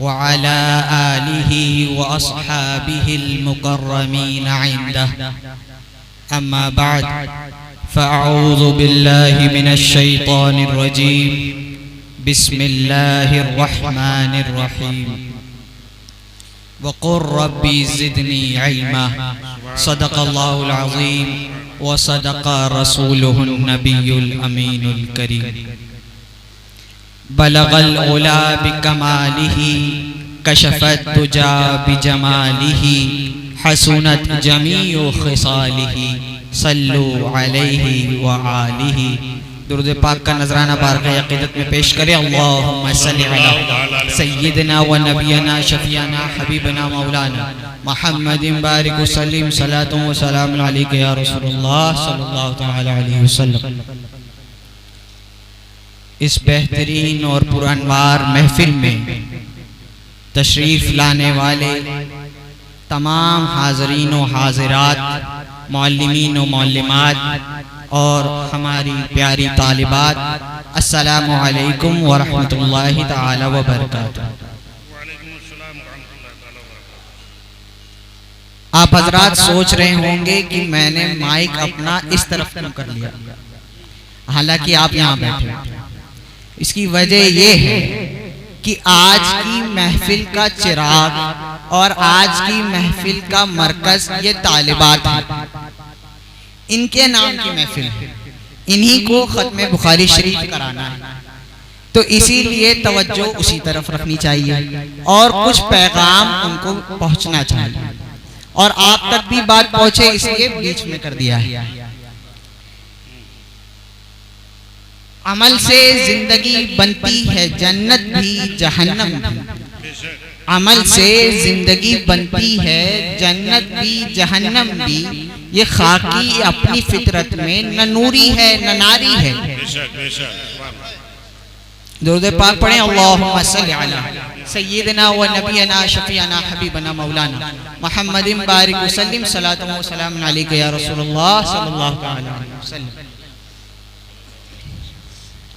व अला आलिहि व अस्हाबिहिल मुकर्रमीन इंदह। अम्मा बाद फ़अऊज़ु बिल्लाहि मिनश शैतानिर रजीम। बिस्मिल्लाहिर रहमानिर रहीम। वक़ुर रब्बी ज़िदनी इल्मा। सदक़ल्लाहुल अज़ीम व सदक़ रसूलुहुन नबियुल अमीनुल करीम। बलगल उला बिकमालिही कशफत तुजा बिजमालिही हसनत जमीउ खिसालिही सल्लु अलैहि व आलिही। दुरूद पाक का नजराना बारगाह अक़ीदत में पेश करें। अल्लाहुम्मा सल्लि अला सय्यिदना व नबियना शफीअना हबीबना मौलाना मुहम्मदिन बारिक वसल्लिम सलातु व सलामुन अलैका या रसूलुल्लाह सल्लल्लाहु तआला अलैहि वसल्लम। इस बेहतरीन और पुरअनवार महफिल में तशरीफ़ लाने वाले तमाम हाज़रीन व हाज़िरात, मुअल्लिमीन व मुअल्लिमात और हमारी प्यारी तालिबात, अस्सलामु अलैकुम व रहमतुल्लाहि तआला व बरकातुहू। आप हजरात सोच रहे होंगे कि मैंने माइक अपना इस तरफ क्यों कर लिया, हालांकि आप यहाँ बैठे। इसकी वजह यह है कि आज की महफिल का चिराग और आज की महफिल का मरकज ये तालिबात है। इनके नाम की महफिल है, इन्हीं को खत्म बुखारी शरीफ कराना है, तो इसीलिए तवज्जो उसी तरफ रखनी चाहिए और कुछ पैगाम उनको पहुंचना चाहिए और आप तक भी बात पहुंचे, इसलिए बीच में कर दिया है। अमल से जिंदगी बनती है जन्नत भी जहन्नम भी। अमल से जिंदगी बनती है जन्नत भी जहन्नम भी। ये खाकी अपनी फितरत में न नूरी है न नारी है। दुरूद पाक पढ़ें। अल्लाहुम्मा सल्लि अला सय्यिदना व नबियना शफीअना हबीबना मौलाना मुहम्मदिन बारिक वसल्लिम सलातु व सलामुन अलैका या रसूलुल्लाह सल्लल्लाहु अलैहि वसल्लम।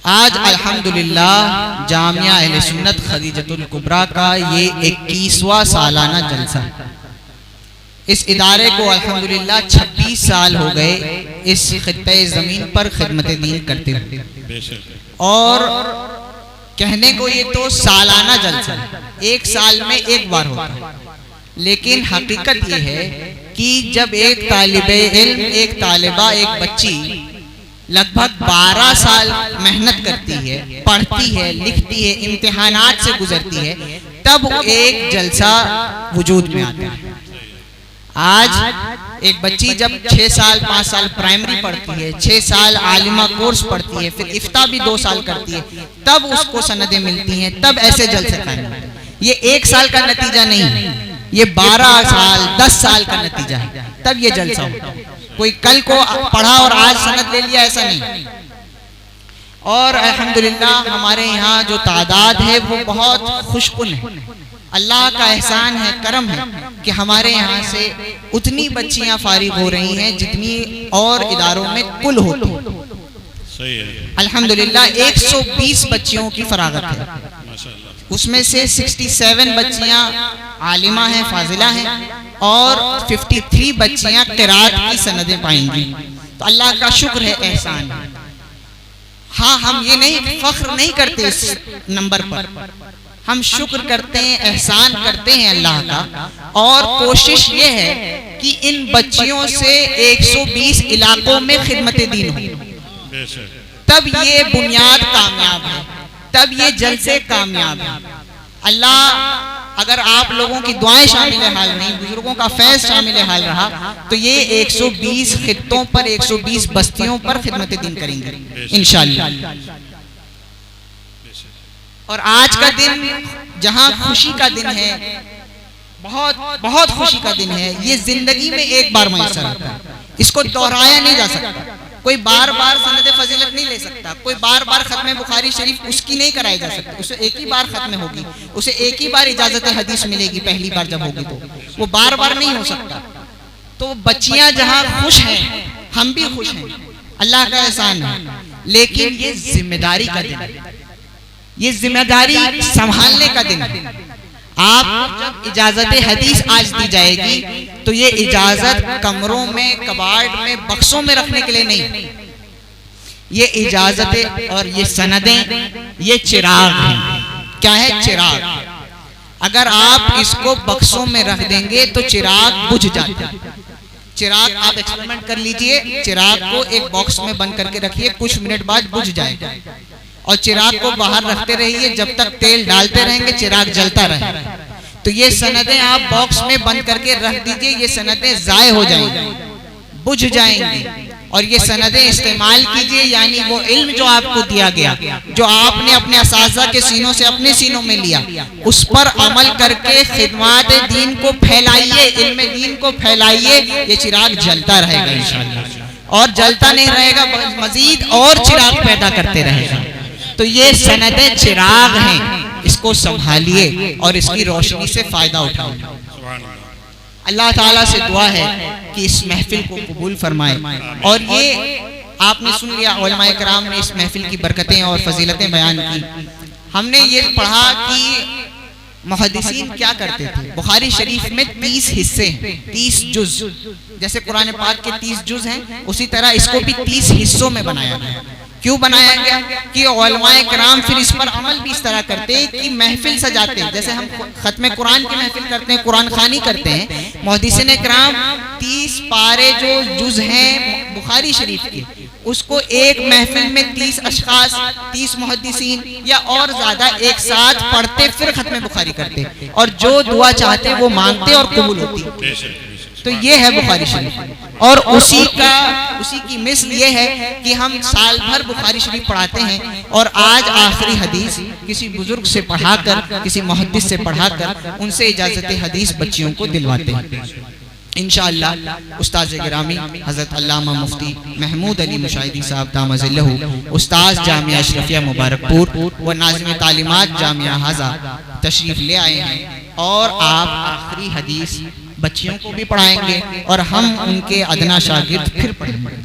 आज अल्हम्दुलिल्लाह जामिया अहले सुन्नत खदीजतुल कुबरा का ये 21वां सालाना जलसा। इस इदारे को अल्हम्दुलिल्लाह 26 साल हो गए इस खित्ते ज़मीन पर खिदमत दीन करते हुए, और कहने को ये तो सालाना जलसा है, एक साल में एक बार होता है, लेकिन हकीकत ये है कि जब एक तालिबे इल्म, एक तालिबा, एक बच्ची लगभग 12 साल मेहनत करती है, पढ़ती है, लिखती है, इम्तिहानात से गुजरती है, तब एक जलसा वजूद में आता है। आज एक बच्ची जब 6 साल 5 साल प्राइमरी पढ़ती है, 6 साल आलिमा कोर्स पढ़ती है, फिर इफ्ता भी 2 साल करती है, तब उसको सनदें मिलती हैं, तब ऐसे जलसे कायम होते हैं। ये 1 साल का नतीजा नहीं है, ये 12 साल 10 साल का नतीजा है, तब ये जलसा होता है। कोई कल को पढ़ा और आज सनद ले लिया, ऐसा नहीं। और अल्हम्दुलिल्लाह हमारे यहाँ जो तादाद है वो बहुत खुशकुन है। अल्लाह का एहसान है, करम है कि हमारे यहाँ से उतनी बच्चियाँ फारिग हो रही हैं जितनी और इदारों में कुल होती है। अल्हम्दुलिल्लाह 120 बच्चियों की फरागत है, उसमें से 67 बच्चियाँ आलिमा हैं, फाजिला हैं, और 53 बच्चियाँ क़िराअत की सनदें पाएंगी। तो अल्लाह का शुक्र है, एहसान है। हाँ, हम ये नहीं फख्र नहीं करते इस नंबर पर, हम शुक्र करते हैं, एहसान करते हैं अल्लाह का, और कोशिश ये है कि इन बच्चियों से 120 इलाकों में खिदमत दीन हो, तब ये बुनियाद कामयाब है, तब ये जलसे कामयाब है। अल्लाह अगर आप लोगों की दुआएं शामिल हाल नहीं, बुजुर्गों का फैज़ शामिल हाल रहा, तो ये 120 खित्तों पर 120 बस्तियों पर खिदमत दीन करेंगे इंशाअल्लाह। और आज का दिन जहां खुशी का दिन है, बहुत बहुत खुशी का दिन है, ये जिंदगी में एक बार मैसर आता है, इसको दोहराया नहीं जा सकता। कोई बार बार सनद फजीलत नहीं ले सकता, कोई बार बार खत्म बुखारी शरीफ उसकी नहीं कराई जा सकती, उसे एक ही बार खत्म होगी, उसे एक ही बार इजाजत हदीस मिलेगी, पहली बार जब होगी तो वो बार बार नहीं हो सकता। तो बच्चियां जहां खुश हैं, हम भी खुश हैं, अल्लाह का एहसान है। लेकिन ये जिम्मेदारी का दिन है, ये जिम्मेदारी संभालने का दिन है। आप जब इजाजत हदीस आज दी जाएगी तो ये इजाजत कमरों में, कबाड़ में, बक्सों में रखने के लिए नहीं, ये इजाजतें और ये सनदें ये चिराग हैं। क्या है? चिराग। अगर आप इसको बक्सों में रख देंगे तो चिराग बुझ जाता है। चिराग आप एक्सपेरिमेंट कर लीजिए, चिराग को एक बॉक्स में बंद करके रखिए, कुछ मिनट बाद बुझ जाएगा। और चिराग को बाहर रखते रहिए, जब तक तेल डालते रहेंगे चिराग जलता रहेगा। तो ये सनदें आप बॉक्स में बंद करके रख दीजिए, ये सनदें ज़ाय हो जाएंगी, बुझ जाएंगी। और ये सनदें इस्तेमाल कीजिए, यानी वो इल्म जो आपको दिया गया, जो आपने अपने असातिज़ा के सीनों से अपने सीनों में लिया, उस पर अमल करके खिदमत दीन को फैलाइए, इल्म दीन को फैलाइए। ये चिराग जलता रहेगा इंशाअल्लाह, और जलता नहीं रहेगा, मजीद और चिराग पैदा करते रहेगा। तो ये सनदें चिराग हैं, इसको संभालिए और इसकी रोशनी से फायदा उठाओ। अल्लाह ताला से दुआ है कि इस महफिल को कबूल फरमाए। और ये आपने सुन लिया, उलमाए कराम ने इस महफिल की बरकतें और फजीलतें बयान की। हमने ये पढ़ा कि मुहद्दिसीन क्या करते थे। बुखारी शरीफ में 30 हिस्से हैं, 30 जुज। जैसे कुरान पाक के 30 जुज हैं, उसी तरह इसको भी 30 हिस्सों में बनाया गया। क्यों बनाया गया? कि उलमाए किराम फिर इस पर अमल भी इस तरह करते हैं कि महफिल सजाते हैं। जैसे हम खत्म कुरान की महफिल करते हैं, कुरान खानी करते हैं, मुहद्दिसीन किराम 30 पारे जो जुज हैं बुखारी शरीफ के, उसको एक महफिल में 30 अशखास, 30 मुहद्दिसीन या और ज्यादा एक साथ पढ़ते, फिर खत्म बुखारी करते, और जो दुआ चाहते वो मांगते और कबूल होती। तो ये है बुखारी शरीफ। और उसी की मिसल ये है कि हम साल भर बुखारी शरीफ पढ़ाते हैं, और आज आखिरी हदीस किसी बुजुर्ग से पढ़ाकर, किसी मुहद्दिस से पढ़ाकर उनसे इजाजत हदीस बच्चियों को दिलवाते हैं। इंशाअल्लाह उस्ताद गिरामी हज़रत अल्लामा मुफ्ती महमूद अली मुशाहिदी साहब दामज़िल्लहु, उस्ताद जामिया अशरफिया मुबारकपुर व नाज़िम तालीमात जामिया हाजा तशरीफ ले आए हैं, और आप आखिरी हदीस बच्चियों को भी पढ़ाएंगे और हम उनके अदना शागिर्द फिर पढ़ेंगे,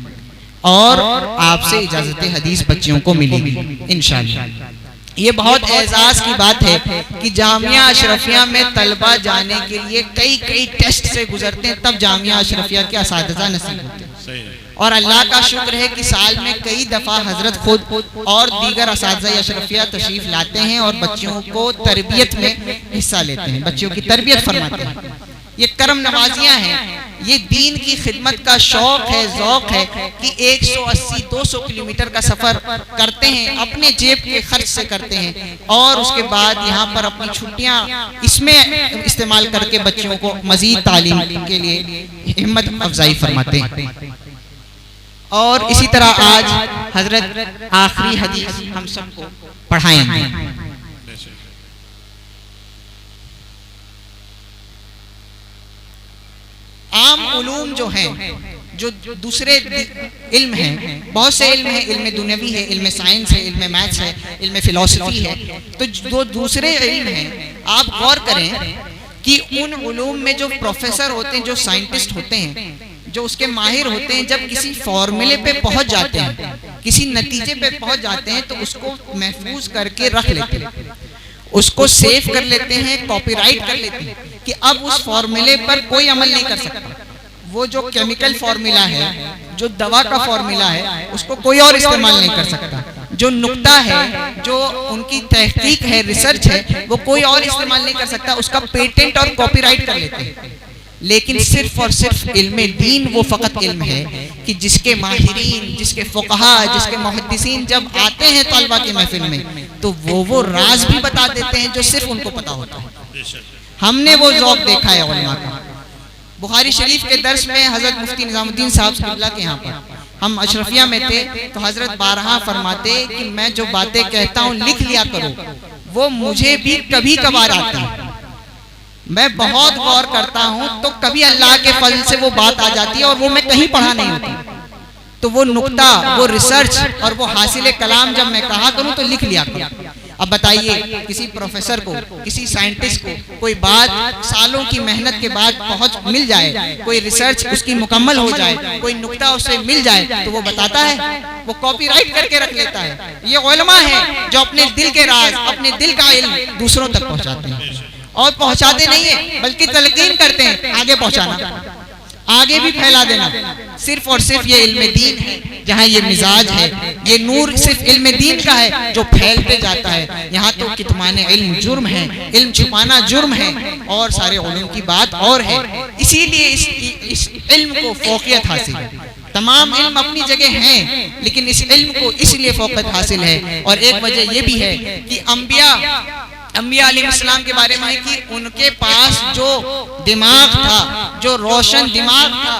और आपसे इजाजत हदीस बच्चियों को मिलेगी इंशाअल्लाह। ये बहुत एजाज की बात है कि जामिया अशरफिया में तलबा जाने के लिए कई टेस्ट से गुजरते हैं, तब जामिया अशरफिया के असातिज़ा नसीब होते हैं। और अल्लाह का शुक्र है कि साल में कई दफ़ा हजरत खुद और दीगर असातिज़ा अशरफिया तशरीफ लाते हैं और बच्चियों को तरबियत में हिस्सा लेते हैं, बच्चियों की तरबियत फरमाते हैं। ये करम नवाजियाँ हैं, ये दीन की खिदमत का शौक है, ज़ौक़ है कि 180-200 किलोमीटर का सफ़र करते हैं, अपने जेब के खर्च से करते हैं, और उसके बाद यहाँ पर अपनी छुट्टियाँ इसमें इस्तेमाल करके बच्चों को मज़ीद तालीम के लिए हिम्मत अफजाई फरमाते हैं। और इसी तरह आज हजरत आखिरी हदीस हम सबको पढ़ाएंगे। आम उलूम जो हैं, जो दूसरे इल्म हैं, बहुत से इल्म हैं, इल्म दुनियावी है, इल्म साइंस है, इल्म मैथ्स है, इल्म फिलॉसफी है, तो जो दूसरे इल्म हैं, आप गौर करें कि उन उलूम में जो प्रोफेसर होते हैं, जो साइंटिस्ट होते हैं, जो उसके माहिर होते हैं, जब किसी फॉर्मूले पे पहुंच जाते हैं, किसी नतीजे पे पहुंच जाते हैं, तो उसको महफूज करके रख लेते हैं, उसको सेव कर लेते हैं, कॉपीराइट कर लेते हैं कि अब उस फॉर्मूले पर कोई अमल नहीं कर सकता। वो जो केमिकल फॉर्मूला है, जो दवा का फॉर्मूला है, उसको कोई और इस्तेमाल नहीं कर सकता। जो नुक्ता है, जो उनकी तहकीक है, रिसर्च है, वो कोई और इस्तेमाल नहीं कर सकता, उसका पेटेंट और कॉपीराइट कर लेते हैं। लेकिन सिर्फ और सिर्फ इल्म दीन वो फ़कत इल्म है कि जिसके माहिरीन, जिसके फ़ुक़हा, जिसके मुहद्दिसीन जब आते हैं तलबा की महफिल में, तो वो राज भी बता देते हैं जो सिर्फ उनको पता होता है। हमने वो ज़ौक़ देखा है उलमा का। बुखारी शरीफ के दर्स में हज़रत मुफ्ती निज़ामुद्दीन साहब क़िबला के यहाँ पर हम अशरफिया में थे, तो हज़रत बारहा फरमाते कि मैं जो बातें कहता हूँ लिख लिया करो, वो मुझे भी कभी कभार आती है, मैं बहुत गौर करता हूँ, तो कभी अल्लाह के फजल से वो बात आ जाती है और वो मैं कहीं पढ़ा नहीं होती, तो वो नुक्ता, वो रिसर्च और वो हासिल कलाम जब मैं कहा करूँ तो लिख लिया करूँ। अब बताइए, किसी प्रोफेसर को, किसी साइंटिस्ट को कोई बात सालों की मेहनत के बाद पहुंच मिल जाए, कोई रिसर्च उसकी मुकम्मल हो जाए, कोई नुक्ता उसे मिल जाए, तो वो बताता है, वो कॉपीराइट करके रख लेता है। ये उलमा है जो अपने दिल के राज, अपने दिल का इल्म दूसरों तक पहुंचाते हैं, और पहुंचाते नहीं है बल्कि तलकीन करते हैं आगे पहुंचाना, आगे भी फैला देना। सिर्फ और सिर्फ ये इल्म दीन है जहाँ ये मिजाज है, ये नूर सिर्फ इल्म दीन का है जो फैलते जाता है। यहाँ तो कितमाने इल्म जुर्म है, इल्म छुपाना जुर्म है, और सारे उलूम की बात और है। इसीलिए इस इल्म को फौकियत हासिल है। तमाम इल्म अपनी जगह हैं, लेकिन इस इल्म को इसलिए फौकियत हासिल है। और एक वजह यह भी है कि अंबिया अलैहिस्सलाम के बारे में है कि उनके पास जो दिमाग था, जो रोशन दिमाग था,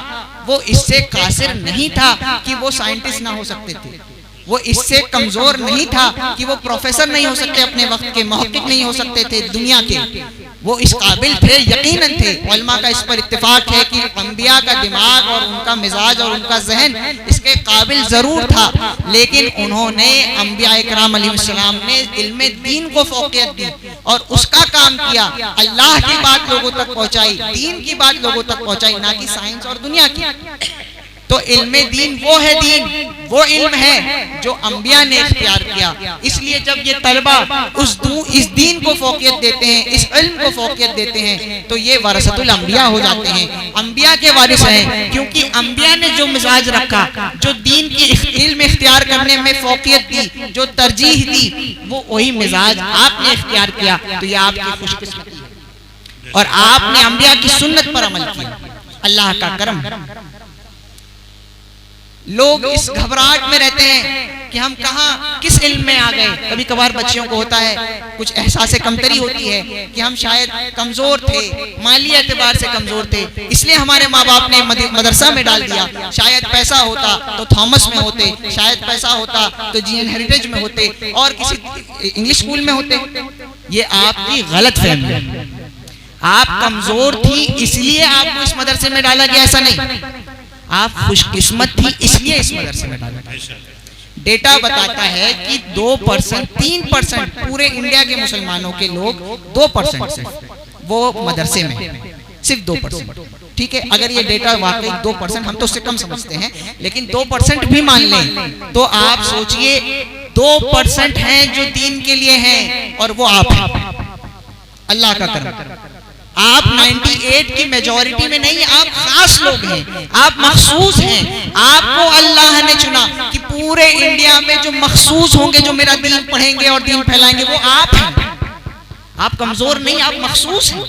वो इससे कासिर नहीं था कि वो साइंटिस्ट ना हो सकते थे, वो इससे कमजोर नहीं था कि वो प्रोफेसर नहीं हो सकते, अपने वक्त के मुहक्किक नहीं हो सकते थे दुनिया के। वो इस काबिल थे, यकीनन थे। उलमा का इस पर इत्तेफाक है कि अंबिया का दिमाग और उनका मिजाज और उनका जहन इसके काबिल जरूर था, लेकिन उन्होंने अंबिया इकराम अलैहिस्सलाम ने इल्म दीन को फौकियत दी और उसका काम किया। अल्लाह की बात लोगों तक पहुंचाई, दीन की बात लोगों तक पहुंचाई, ना कि साइंस और दुनिया की। तो इल्म दीन वो है, दीन वो इल्म है जो अंबिया ने इख्तियार किया। इसलिए जब ये तलबा इस दीन को फौकियत देते हैं, इस इल्म को फौकियत देते हैं, तो ये वरसतुल अंबिया हो जाते हैं, अंबिया के वारिस हैं। क्योंकि अंबिया ने जो मिजाज रखा, जो दीन की इल्म इख्तियार करने में फौकियत दी, जो तरजीह दी, वो वही मिजाज आपने इख्तियार किया। तो ये आपकी खुशकिस्मती है और आपने अंबिया की सुन्नत पर अमल किया। अल्लाह का करम। लोग इस घबराहट में रहते हैं कि हम कहाँ किस इल्म में आ गए। कभी कभार बच्चियों को होता है, कुछ एहसास कमतरी होती है कि हम शायद कमजोर थे, माली एतबार से कमजोर थे, इसलिए हमारे माँ बाप ने मदरसा में डाल दिया। शायद पैसा होता तो थॉमस में होते, शायद पैसा होता तो जीएन हेरिटेज में होते और किसी इंग्लिश स्कूल में होते। ये आपकी गलत फहमी है। आप कमजोर थी इसलिए आपको इस मदरसे में डाला गया, ऐसा नहीं। आप खुशकिस्मत थी इसलिए इस मदरसे में डाला गया। डेटा बताता है कि 2%, 3% पूरे इंडिया के मुसलमानों के लोग 2% से वो मदरसे में, सिर्फ 2%। ठीक है, अगर ये डेटा वाकई 2%, हम तो उससे कम समझते हैं, लेकिन 2% भी मान लें तो आप सोचिए 2% हैं जो दीन के लिए हैं और वो आप हैं। अल्लाह का करम। आप 98 की मेजॉरिटी में नहीं, आप खास लोग हैं, आप मखसूस हैं। आपको अल्लाह ने चुना कि पूरे इंडिया में जो मखसूस होंगे, जो मेरा दीन पढ़ेंगे और दीन फैलाएंगे, वो आप हैं। आप कमजोर नहीं, आप मखसूस हैं,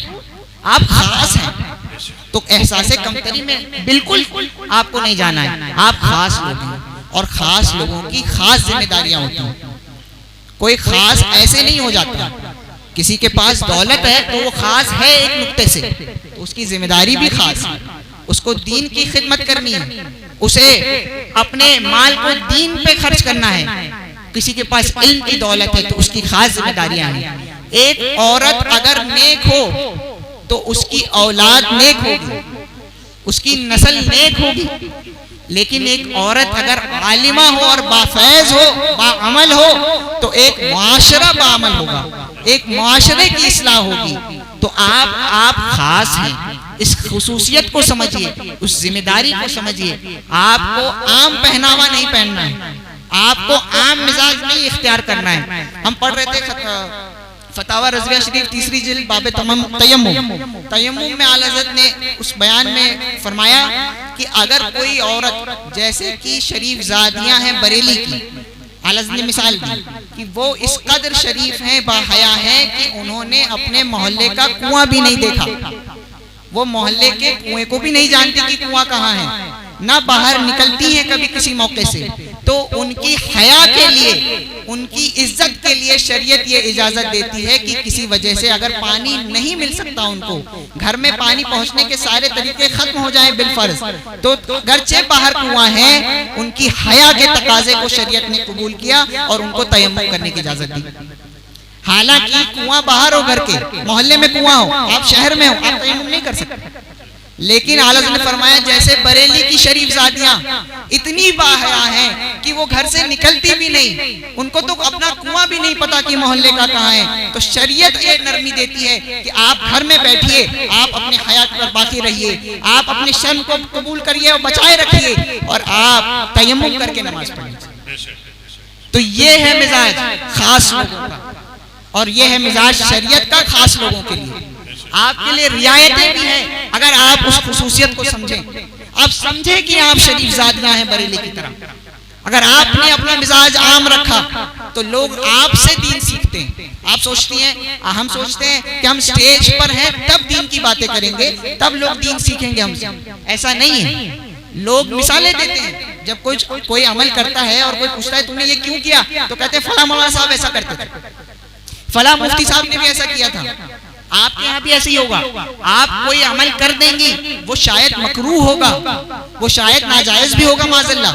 आप खास हैं। तो एहसास कमतरी में बिल्कुल आपको नहीं जाना है। आप खास लोग हैं और खास लोगों की खास जिम्मेदारियां होती हैं। कोई खास ऐसे नहीं हो जाता। किसी के पास दौलत है तो वो खास है एक नुक्ते से, तो उसकी जिम्मेदारी भी खास है। उसको दीन की खिदमत करनी है, उसे अपने माल को दीन पे खर्च करना है। किसी के पास इल्म की दौलत है तो उसकी खास जिम्मेदारियां हैं। एक औरत अगर नेक हो तो उसकी औलाद नेक होगी, उसकी नस्ल नेक होगी। लेकिन एक औरत अगर आलिमा हो और बाफैज हो, बाअमल हो, तो एक मुआशरा बाअमल होगा, एक मुआशरे की इस्लाह होगी। तो आप खास हैं। इस खुसूसियत को समझिए, उस जिम्मेदारी को समझिए। आपको आम पहनावा नहीं पहनना है, आपको आम मिजाज नहीं इख्तियार करना है। हम पढ़ रहे थे फतावा रज़विया शरीफ 3री जिल्द बाब तयम्मुम में आला हज़रत ने उस बयान में फरमाया कि अगर कोई औरत, जैसे कि शरीफ ज़ादियाँ हैं बरेली की, आला हज़रत ने मिसाल दी कि वो इस कदर शरीफ हैं, बाहया हैं कि उन्होंने अपने मोहल्ले का कुआं भी नहीं देखा। वो मोहल्ले के कुएं को भी नहीं जानती कि कुआं कहाँ है, ना बाहर निकलती हैं कभी किसी मौके से। तो उनकी हया के लिए, उनकी इज्जत के लिए शरीयत ये इजाजत देती है कि किसी वजह से अगर पानी नहीं मिल सकता, उनको घर में पानी पहुंचने के सारे तरीके खत्म हो जाएं बिलफर्ज, तो गरचे बाहर कुआं है, उनकी हया के तकाजे को शरीयत ने कबूल किया और उनको तयम्मुम करने की इजाजत दी। हालांकि कुआं बाहर हो, घर के मोहल्ले में कुआं हो, आप शहर में हो, आप तयम्मुम नहीं कर सकते। लेकिन आला ने फरमाया जैसे बरेली की शरीफ ज़ादियां इतनी बाहया हैं कि वो घर से निकलती भी नहीं, उनको तो अपना कुआं भी नहीं पता कि मोहल्ले का कहाँ है। तो शरीयत ये नरमी देती है कि आप घर में बैठिए, आप अपने हयात पर बाकी रहिए, आप अपने शर्म को कबूल करिए और बचाए रखिए और आप तयम्मुम करके नमाज पढ़िए। तो ये है मिजाज खास लोगों का, और ये है मिजाज शरीयत का खास लोगों के लिए। आपके लिए रियायतें भी हैं अगर आप उस खुसूसियत को समझें। आप समझे कि आप शरीफ ज़ादियां हैं बरेली की तरह। अगर आपने अपना मिजाज आम रखा तो लोग आपसे दीन सीखते हैं। आप सोचती हैं, हम सोचते हैं कि हम स्टेज पर हैं तब दीन की बातें करेंगे, तब लोग दीन सीखेंगे हमसे। ऐसा नहीं है। लोग मिसालें देते हैं, जब कोई अमल करता है और कोई पूछता है तुमने ये क्यों किया, तो कहते हैं फला मौलाना साहब ऐसा करते थे, फला मुफ्ती साहब ने भी ऐसा किया था। आपके यहाँ भी ऐसे ही होगा। आप कोई अमल कर देंगी, वो शायद मकरूह होगा, वो शायद नाजायज भी होगा माज़अल्लाह,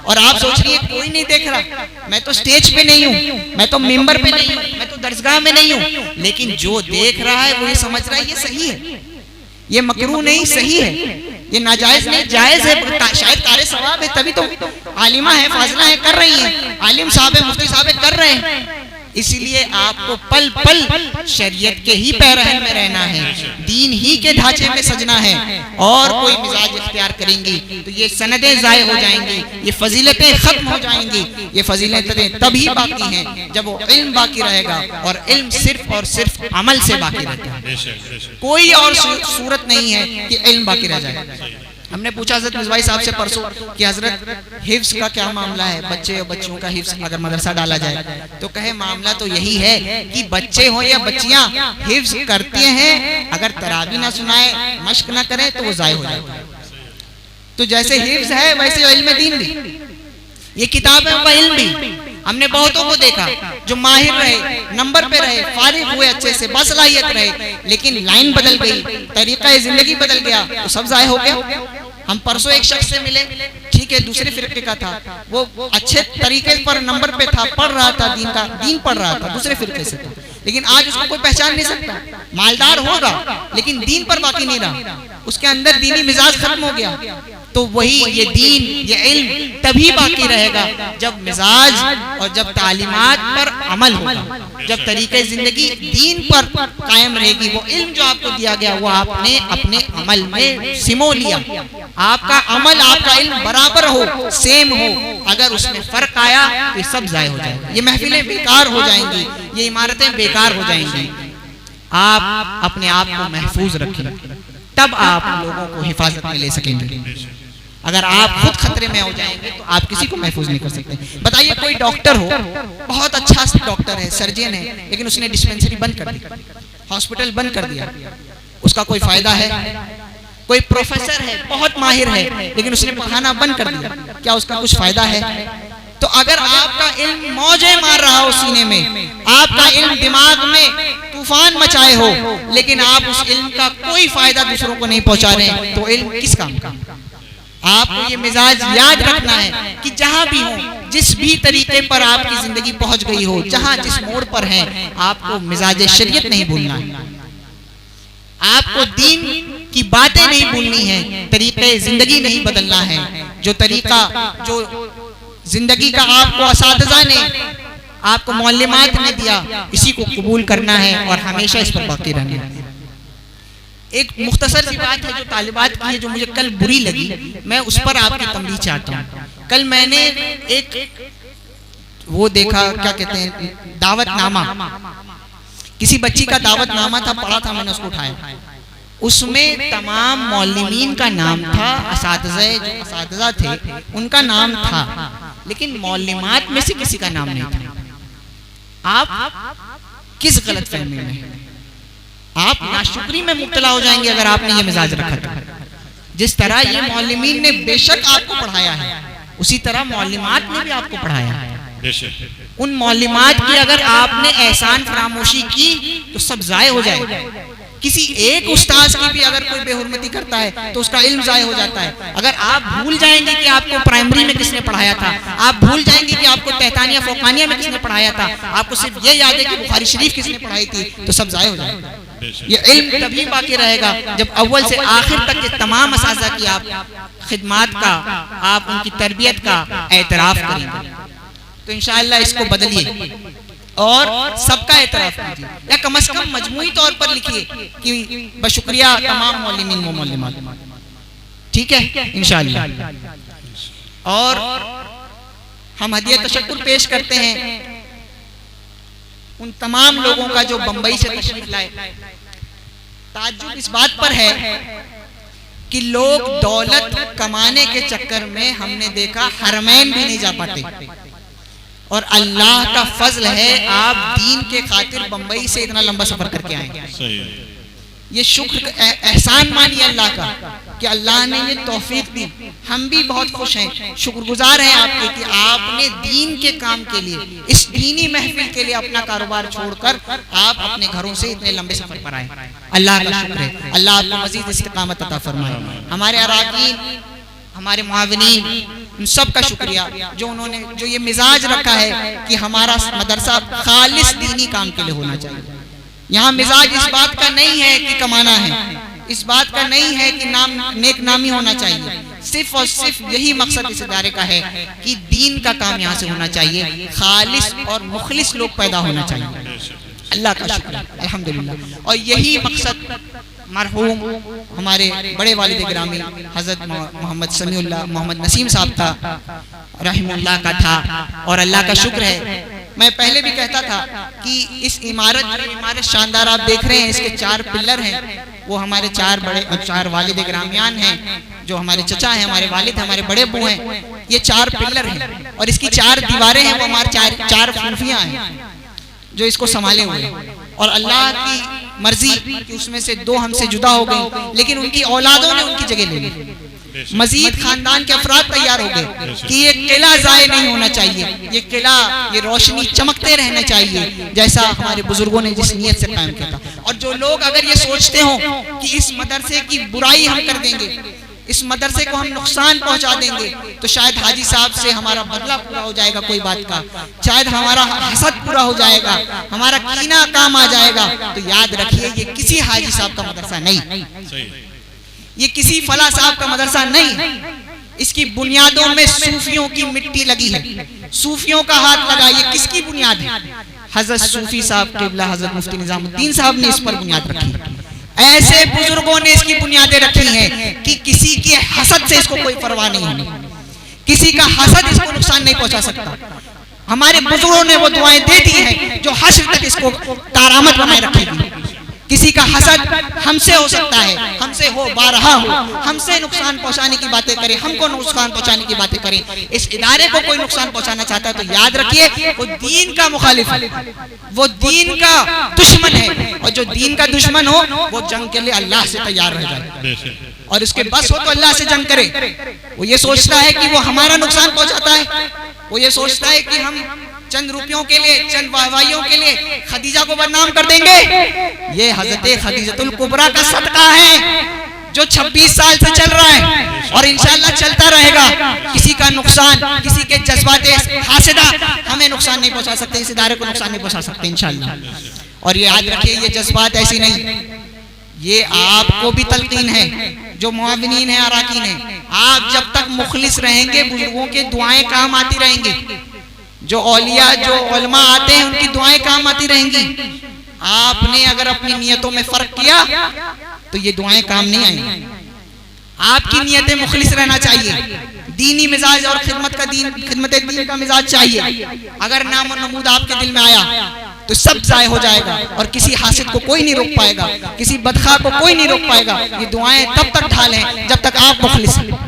और आप सोच रही है कोई नहीं देख रहा, मैं तो स्टेज पे नहीं हूँ, मैं तो मेंबर पे नहीं हूँ, मैं तो दरसगाह में नहीं हूँ। लेकिन जो देख रहा है वो ये समझ रहा है ये सही है, ये मकरूह नहीं सही है, ये नाजायज नहीं जायज है, शायद कार सवाब है, तभी तो आलिमा है, फाजिला है, कर रही है, आलिम साहब है, मुफ्ती साहब है, कर रहे हैं। इसलिए आपको पल पल शरीयत के ही पैरहन में रहना है, दीन ही के ढांचे में सजना है। और कोई मिजाज इख्तियार करेंगी तो ये सनदें ज़ाय हो जाएंगी, ये फजीलतें खत्म हो जाएंगी। ये फजीलतें तभी बाकी हैं जब वो इल्म बाकी रहेगा, और इल्म सिर्फ और सिर्फ अमल से बाकी रहता है। कोई और सूरत नहीं है कि इल्म बाकी रह जाए। हमने पूछा हज़रत मिज़वाई साहब से परसों कि हज़रत हिफ्ज़ का क्या मामला है, बच्चे और बच्चियों का हिफ्ज़ अगर मदरसा डाला जाए, तो कहे मामला तो यही है कि बच्चे हो या बच्चियां हिफ्ज़ करते हैं, अगर तरावी ना सुनाए, मश्क ना करें तो वो ज़ाय हो जाए। तो जैसे हिफ्ज़ है वैसे इल्म दीन भी, ये किताब है उनका इल्म भी। हमने बहुतों को देखा जो माहिर रहे, नंबर पे रहे, फारिग हुए अच्छे से, बसलाहियत रहे, लेकिन लाइन बदल गई, तरीका जिंदगी बदल गया, तो सब ज़ाय हो गया। हम परसों एक शख्स से मिले, ठीक है दूसरे फिरके का था, वो अच्छे तरीके पर नंबर पे था, पढ़ रहा था, दीन पढ़ रहा था, दूसरे फिरके से था, लेकिन आज उसको कोई पहचान नहीं सकता। मालदार होगा लेकिन दीन पर बाकी नहीं रहा, उसके अंदर दीनी मिजाज खत्म हो गया। तो वही ये दीन, ये इल्म तभी बाकी रहेगा जब मिजाज और जब तालीमात पर अमल होगा, जब तरीके जिंदगी दीन पर कायम रहेगी। वो इल्म जो आपको दिया गया वो आपने अपने अमल में सिमो लिया। आपका अमल आपका इल्म बराबर हो, सेम हो, अगर उसमें फर्क आया तो सब ज़ाय हो जाएगा, ये महफिलें बेकार हो जाएंगी, ये इमारतें बेकार हो जाएंगी। आप अपने आप को महफूज रखें, तब आप लोगों को हिफाजत में ले सकेंगे। अगर आप खुद खतरे में हो जाएंगे तो आप किसी को महफूज नहीं कर सकते। बताइए कोई डॉक्टर हो, बहुत अच्छा डॉक्टर है, सर्जन है, लेकिन उसने डिस्पेंसरी बंद कर दी, हॉस्पिटल बंद कर दिया, उसका कोई फायदा है? कोई प्रोफेसर है, बहुत माहिर है, लेकिन उसने पढ़ाना बंद कर दिया, क्या उसका कुछ फायदा है? तो अगर आपका इल्म मौजे मार रहा हो सीने में, आपका इल्म दिमाग में तूफान मचाए हो, लेकिन आप उस इल्म का कोई फायदा दूसरों को नहीं पहुंचा रहे, तो इल्म किस काम का? आपको ये मिजाज याद रखना है कि जहां भी हो, जिस भी तरीके पर आपकी जिंदगी पहुंच गई हो, जहां जिस मोड़ पर है, आपको मिजाज शरीयत नहीं भूलना है, आपको दीन की बातें नहीं भूलनी है, तरीके जिंदगी नहीं बदलना है। जो तरीका जो जिंदगी का आपको असातिज़ा ने, आपको मौलिमात ने दिया, इसी को कबूल करना है और हमेशा इस पर बाकी रहना है। एक मुख्तसर सी बात है जो तालिबात की है, जो मुझे कल बुरी लगी, मैं उस पर आपकी तंबीह चाहता हूँ। कल मैंने एक वो देखा, क्या कहते हैं, दावतनामा, किसी बच्ची का दावतनामा था, पढ़ा था मैंने, उसको उठाया, उसमें तमाम मौलिमीन का नाम था, असातिज़ा थे उनका नाम था, लेकिन मौलिमात में से किसी का नाम नहीं था। आप किस गलत फहमी में, आप नाशुक्री में मुब्तला हो जाएंगे अगर आपने ये मिजाज रखा था। जिस तरह ये मौलिमीन ने बेशक आपको पढ़ाया है, उसी तरह मौलिमात ने भी आपको पढ़ाया है। उन मौलिमात की अगर आपने एहसान फरामोशी की तो सब ज़ाय हो जाएगा। किसी एक उस्ताद की भी अगर कोई बेहुरमती करता है तो उसका इल्म ज़ाय हो जाता है। अगर आप भूल जाएंगे कि आपको प्राइमरी में किसने पढ़ाया था, आप भूल जाएंगे कि आपको तहतानिया फौकानिया में किसने पढ़ाया था, आपको सिर्फ ये याद है कि बुखारी शरीफ किसने पढ़ाई थी, तो सब ज़ाय हो जाएगा। ये इल्म तभी बाकी रहेगा जब अव्वल से आखिर तक के तमाम असाज़ा की आप खिदमत का, आप उनकी तरबियत का एतराफ़ करेंगे। तो इंशाअल्लाह इसको बदलिए और सबका एतराफ़ कीजिए, या कम से कम मजमूई तौर पर लिखिए कि बशुक्रिया तमाम मौलिमीन व मौलिमात। ठीक है इंशाअल्लाह। और हम हदिया तशक्कुर पेश करते हैं उन तमाम लोगों का जो बंबई से तशरीफ लाए। ताज्जुब इस बात पर है कि लोग दौलत कमाने के चक्कर में हमने देखा हरमैन भी नहीं जा पाते, और अल्लाह का फजल है आप दीन के खातिर बंबई से इतना लंबा सफर करके आए। ये शुक्र एहसान मानिए अल्लाह का कि अल्लाह ने ये तौफीक दी। हम भी बहुत खुश हैं, शुक्रगुजार हैं आपके कि आपने दीन के काम के लिए, इस दीनी महफिल के लिए अपना कारोबार छोड़कर आप अपने घरों से इतने लंबे सफर पर आए। अल्लाह का शुक्र है। अल्लाह आपको मजीद इस्तिकामत अता फरमाए। हमारे अराकीन, हमारे मुआविनीन, उन सब का शुक्रिया जो उन्होंने जो ये मिजाज रखा है कि हमारा मदरसा खालिस दीनी काम के लिए होना चाहिए। यहाँ मिजाज इस बात का नहीं है कि कमाना है, इस बात का नहीं है कि नाम नेक नामी होना चाहिए। सिर्फ और सिर्फ यही मकसद इस इदारे का है कि दीन का काम यहाँ से होना चाहिए, खालिस और मुखलिस लोग पैदा होना चाहिए। अल्लाह का शुक्र अल्हम्दुलिल्लाह। और यही मकसद मरहूम हमारे बड़े वालिद गिरामी हज़रत मोहम्मद समीउल्लाह मोहम्मद नसीम साहब का रहमुल्लाह का था। और अल्लाह का शुक्र है, मैं पहले भी कहता था कि इस इमारत शानदार आप देख रहे हैं, इसके 4 पिल्लर हैं, वो हमारे 4 वालिद गिरामियान हैं, जो हमारे चचा हैं, हमारे वालिद, हमारे बड़े अब्बू हैं। ये 4 पिल्लर हैं और इसकी 4 दीवारें हैं, वो हमारे 4 फूफियाँ हैं जो इसको संभाले हुए हैं। और अल्लाह की मर्जी कि उसमें से 2 हमसे जुदा हो गई, लेकिन उनकी औलादों ने उनकी जगह ले ली। मजीद खानदान के अफराद तैयार हो गए कि ये किला ज़ाये नहीं होना चाहिए, ये किला, ये रोशनी चमकते रहना चाहिए जैसा हमारे बुजुर्गों ने जिस नीयत से कायम किया था। और जो लोग अगर ये सोचते हो कि इस मदरसे की बुराई हम कर देंगे, इस मदरसे को हम नुकसान पहुंचा देंगे, तो शायद हाजी साहब से हमारा बदला पूरा हो जाएगा कोई बात का, शायद हमारा हसद पूरा हो जाएगा, हमारा कीना काम आ जाएगा। तो याद रखिए ये किसी हाजी साहब का मदरसा नहीं, ये किसी फला साहब का मदरसा नहीं। इसकी बुनियादों में सूफियों की मिट्टी लगी है, सूफियों का हाथ लगा। ये किसकी बुनियाद है? हजरत सूफी साहब क़िबला हजरत मुफ्ती निज़ामुद्दीन साहब ने इस पर बुनियाद रखी। ऐसे बुजुर्गों ने इसकी बुनियादें रखी हैं कि किसी की हसद से इसको कोई परवाह नहीं होनी, किसी का हसद इसको नुकसान नहीं पहुंचा सकता। हमारे बुजुर्गों ने वो दुआएं दे दी हैं जो हश्र तक इसको तारामत बनाए रखेगी। किसी का हसद हमसे हो सकता है, हमसे हो, बारहा हो, हमसे नुकसान पहुंचाने की बातें करें, हमको नुकसान पहुंचाने की बातें करें। इस इदारे को कोई नुकसान पहुंचाना चाहता है तो याद रखिए वो दीन का मुखालिफ है, वो दीन का दुश्मन है। और जो दीन का दुश्मन हो वो जंग के लिए अल्लाह से तैयार रह जाए, और उसके बस हो तो अल्लाह से जंग करे। वो ये सोचता है कि वो हमारा नुकसान पहुंचाता है, वो ये सोचता है कि हम चंद रुपयों के लिए, चंद वाहवाइयों के लिए खदीजा को बदनाम कर देंगे। ये हजरत खदीजतुल कुबरा का सदका है जो 26 साल से चल रहा है और इंशाअल्लाह चलता रहेगा। किसी का नुकसान, किसी के जज्बात हासिदा हमें नुकसान नहीं पहुंचा सकते, इस इदारे को नुकसान नहीं पहुंचा सकते इंशाअल्लाह। और ये याद रखिए ये जज्बात ऐसी नहीं, ये आपको भी तलकीन है जो मुआविनीन है, अराकीन है। आप जब तक मुखलिस रहेंगे बुजुर्गों के दुआएं काम आती रहेंगी, जो औलिया जो उलमा आते हैं उनकी दुआएं काम आती रहेंगी। आपने अगर अपनी नियतों में फर्क किया तो ये दुआएं काम नहीं आएंगी। आपकी नियतें मुखलिस रहना चाहिए, दीनी मिजाज और खिदमत दीन का मिजाज चाहिए। अगर नाम और नमूद आपके दिल में आया तो सब जाय हो जाएगा और किसी हासिद को कोई नहीं रोक पाएगा, किसी बदखा को कोई नहीं रोक पाएगा। ये दुआएं तब तक ढालें जब तक आप मुखलिस हैं।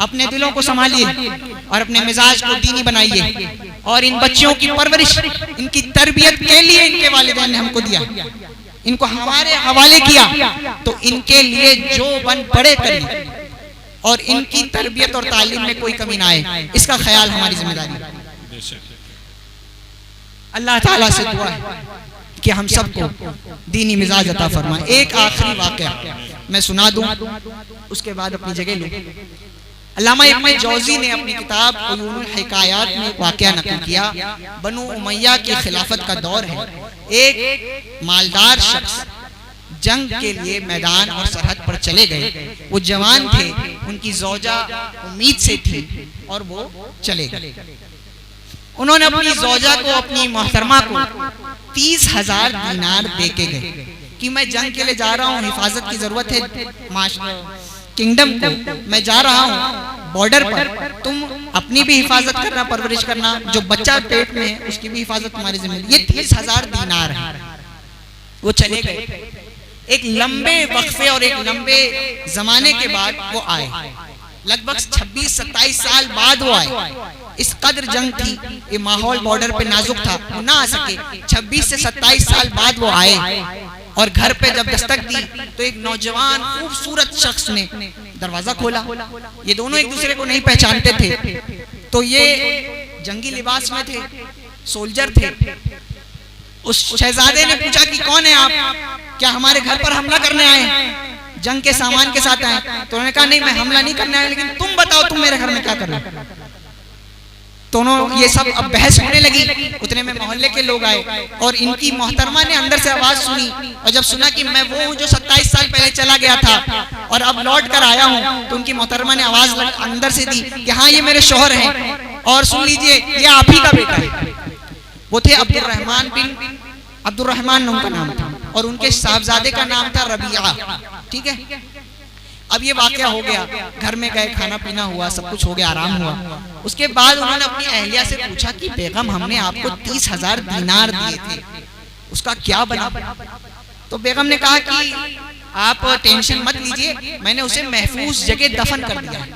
अपने दिलों को संभालिए और अपने मिजाज को दीनी बनाइए। और इन बच्चों की परवरिश, इनकी तरबियत के लिए इनके वालिदैन ने हमको दिया, इनको हमारे हवाले किया, तो इनके लिए जो बन पड़े करिए और इनकी तरबियत और तालीम में कोई कमी ना आए, इसका ख्याल हमारी जिम्मेदारी है। अल्लाह ताला से दुआ है कि हम सबको दीनी मिजाज अता फरमाए। एक आखिरी वाक़या मैं सुना दूं, उसके बाद अपनी जगह लूं। अल्लामा इब्न जौज़ी ने अपनी किताब उयूनुल हिकायात में वाक़या नक़ल किया। बनु उमय्या की खिलाफत का दौर है। एक मालदार शख्स जंग के लिए मैदान और सरहद पर चले गए। वो जवान थे, उनकी ज़ौजा उम्मीद से थी और वो चले गए। उन्होंने अपनी ज़ौजा को, अपनी मोहतरमा को 30,000 दीनार दे के गए कि मैं जंग के लिए जा रहा हूँ, हिफाजत की जरूरत है किंगडम को, मैं जा रहा हूँ बॉर्डर पर, तुम अपनी भी हिफाजत करना, परवरिश करना, जो बच्चा पेट में है उसकी भी हिफाजत तुम्हारी जिम्मेदारी। ये 30,000 दीनार है। वो चले गए। एक लंबे वक्फे और एक लंबे जमाने के बाद वो आए, लगभग 26-27 साल बाद वो आए। इस कदर जंग थी, ये माहौल बॉर्डर पे नाजुक था, वो ना आ सके। 26 से 27 साल बाद वो आए और घर पे जब दस्तक दी तो एक नौजवान खूबसूरत शख्स ने दरवाजा खोला। ये दोनों एक दूसरे को नहीं पहचानते थे, तो ये जंगी लिबास में थे, सोल्जर थे। उस शहजादे ने पूछा कि कौन है आप, क्या हमारे घर पर हमला करने आए, जंग के सामान के साथ आए? तो उन्होंने कहा नहीं, मैं हमला नहीं करने आया, लेकिन तुम बताओ तुम मेरे घर में क्या कर रहे हो। दोनों ये सब अब बहस होने लगी। उतने में मोहल्ले के लोग आए और इनकी मोहतरमा ने अंदर से आवाज सुनी, और जब सुना कि मैं वो हूँ जो 27 साल पहले चला गया था और अब लौट कर आया हूँ, तो उनकी मोहतरमा ने आवाज अंदर से दी कि हाँ ये मेरे शौहर हैं, और सुन लीजिए ये आप ही का बेटा है। वो थे अब्दुर्रहमान उनका नाम था, और उनके साहबजादे का नाम था रबिया। ठीक है, अब ये वाकया हो गया, घर में गए, खाना पीना हुआ, सब कुछ हो गया, आराम हुआ। उसके बाद उन्होंने अपनी अहलिया से पूछा कि बेगम हमने आपको 30,000 दीनार दिए थे, उसका क्या बना? तो बेगम ने कहा कि आप टेंशन मत लीजिए, मैंने उसे महफूज जगह दफन कर दिया,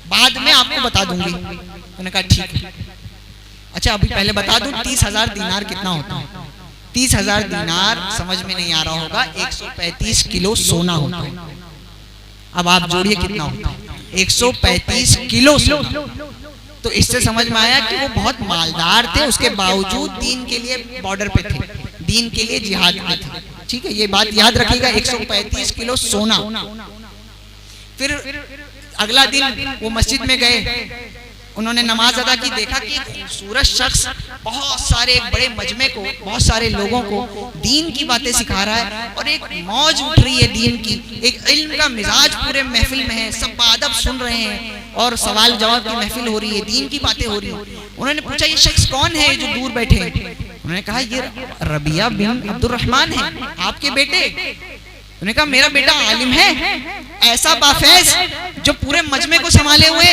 बाद में आपको बता दूंगी। उन्होंने कहा ठीक है। अच्छा अभी पहले बता दूं 30,000 दीनार कितना होता है? 30,000 दीनार समझ में नहीं आ रहा होगा, 135 किलो सोना होता है। अब आप जोड़िए कितना होता है, 135 किलो सोना। तो इससे समझ में आया कि वो बहुत मालदार थे, उसके बावजूद दीन के लिए बॉर्डर पे थे, दीन के लिए जिहाद में थे। ठीक है, ये बात याद रखिएगा, 135 किलो सोना। फिर अगला दिन वो मस्जिद में गए, उन्होंने नमाज अदा की, देखा कि खूबसूरत शख्स बहुत सारे, एक बड़े मजमे को, बहुत सारे लोगों को दीन की बातें सिखा रहा है, और एक मौज उठ रही है दीन की, एक इल्म का मिजाज पूरे महफिल में है, सब बादब सुन रहे हैं और सवाल जवाब की महफिल हो रही है, दीन की बातें हो रही है। उन्होंने पूछा ये शख्स कौन है जो दूर बैठे हैं? उन्होंने कहा ये रबिया बिन अब्दुर्रहमान है, आपके बेटे। उन्होंने कहा मेरा बेटा आलिम है, ऐसा बाफैज जो पूरे मजमे को संभाले हुए,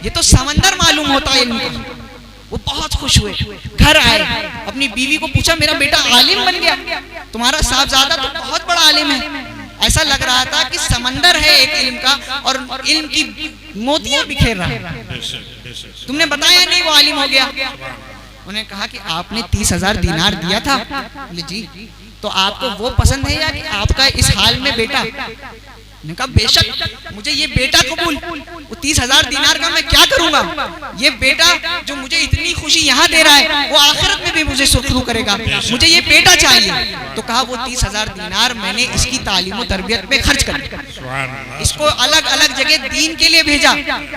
ये तो समंदर मालूम होता है इल्म का। वो बहुत खुश हुए, घर आए, अपनी बीवी को पूछा मेरा बेटा आलिम बन गया, तुम्हारा साहबजादा तो बहुत बड़ा आलिम है। ऐसा लग रहा था कि समंदर है एक इल्म का, और इल्म की मोतियां बिखेर रहा है। तुमने बताया नहीं वो आलिम हो गया। उन्होंने कहा कि आपने 30,000 दीनार दिया था। बोले जी, तो आपको वो पसंद है या कि आपका इस हाल में बेटा? उन्होंने कहा बेशक मुझे ये बेटा कबूल, वो 30,000 दीनार का मैं क्या करूंगा, ये बेटा जो मुझे इतनी खुशी यहाँ दे रहा है वो आखिरत में भी मुझे सुखरू करेगा, मुझे ये बेटा चाहिए। तो कहा वो 30,000 दीनार मैंने इसकी तालीम और तरबियत पे खर्च कर दिया, इसको अलग अलग जगह दीन के लिए भेजा,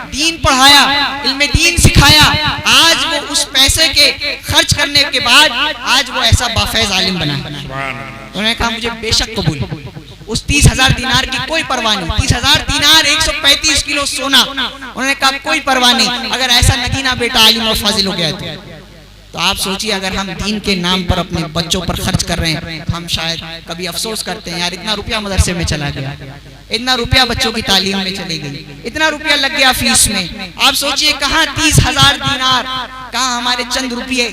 दीन पढ़ाया, इल्म दीन सिखाया। आज वो उस पैसे के खर्च करने के बाद आज वो ऐसा बाफैज आलिम बना। उन्होंने कहा मुझे बेशक कबूल। उस 30,000 दीनार की कोई परवाह नहीं, 30,000 दीनार 135 किलो सोना। उन्होंने कहा कोई परवाह नहीं, अगर ऐसा नगीना बेटा आलिम और फाजिल हो गया तो आप सोचिए अगर हम दीन के नाम पर अपने बच्चों पर खर्च कर रहे हैं, हम शायद कभी अफसोस करते हैं यार इतना रुपया मदरसे में चला गया, इतना रुपया बच्चों की तालीम में चली गई, इतना रुपया लग गया फीस में। आप सोचिए कहाँ 30,000 दीनार, कहाँ हमारे चंद रुपये।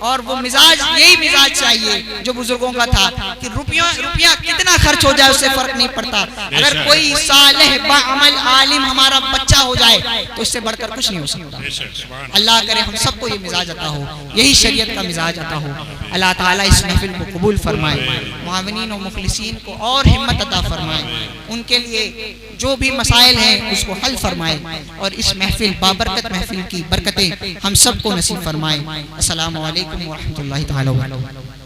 और वो मिजाज, यही मिजाज चाहिए जो बुजुर्गों का था कि रुपया कितना खर्च हो जाए उससे फर्क नहीं पड़ता, अगर कोई सालेह बाअमल आलिम हमारा बच्चा हो जाए तो इससे बढ़कर कुछ नहीं हो सकता। अल्लाह करे हम सबको ये मिजाज अता हो, यही शरीयत का मिजाज अता हो। अल्लाह ताला इस महफिल को कबूल फरमाए, मुआविनीन और मुखलिसीन को और हिम्मत अता फरमाए, उनके लिए जो भी मसाइल हैं उसको हल फरमाए, और इस महफिल बाबरकत महफिल की बरकतें हम सबको नसीब फरमाए। अस्सलामु अलैकुम व रहमतुल्लाहि तआला व बरकातहू।